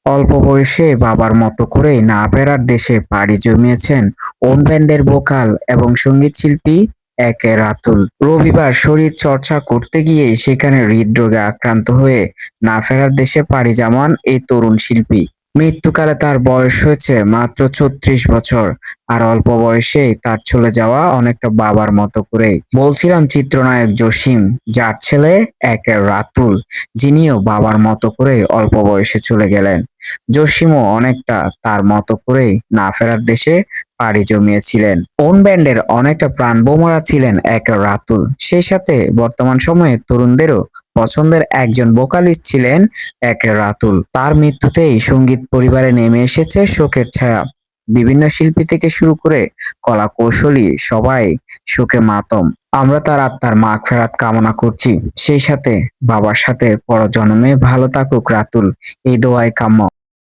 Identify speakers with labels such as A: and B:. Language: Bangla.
A: অল্প বয়সে বাবার মতো করেই না ফেরার দেশে পাড়ি জমিয়েছেন ওন ব্যান্ডের ভোকাল এবং সঙ্গীত শিল্পী একে রাতুল। রবিবার শরীর চর্চা করতে গিয়ে সেখানে হৃদরোগে আক্রান্ত হয়ে না ফেরার দেশে পাড়ি জমান এই তরুণ শিল্পী। মৃত্যুকালে তার বয়স হয়েছে মাত্র ৩৬ বছর। আর অল্প বয়সেই তার চলে যাওয়া অনেকটা বাবার মতো করেই। বলছিলাম চিত্রনায়ক জসিম, যার ছেলে একে রাতুল, যিনিও বাবার মতো করে অল্প বয়সে চলে গেলেন। জসিমও অনেকটা তার মতো করেই না ফেরার দেশে পাড়ি জমিয়েছিলেন। ওন ব্যান্ডের অনেকটা প্রাণবোমারা ছিলেন একে রাতুল। সেই সাথে বর্তমান সময়ে তরুণদেরও পছন্দের একজন ভোকালিস্ট ছিলেন একে রাতুল। তার মৃত্যুতেই সঙ্গীত পরিবারে নেমে এসেছে শোকের ছায়া। বিভিন্ন শিল্পী থেকে শুরু করে কলা কৌশলী সবাই শোকে মাতম। আমরা তার আত্মার মাগফিরাত কামনা করছি। সেই সাথে বাবার সাথে পরজন্মে ভালো থাকুক রাতুল, এই দোয়াই কাম্য।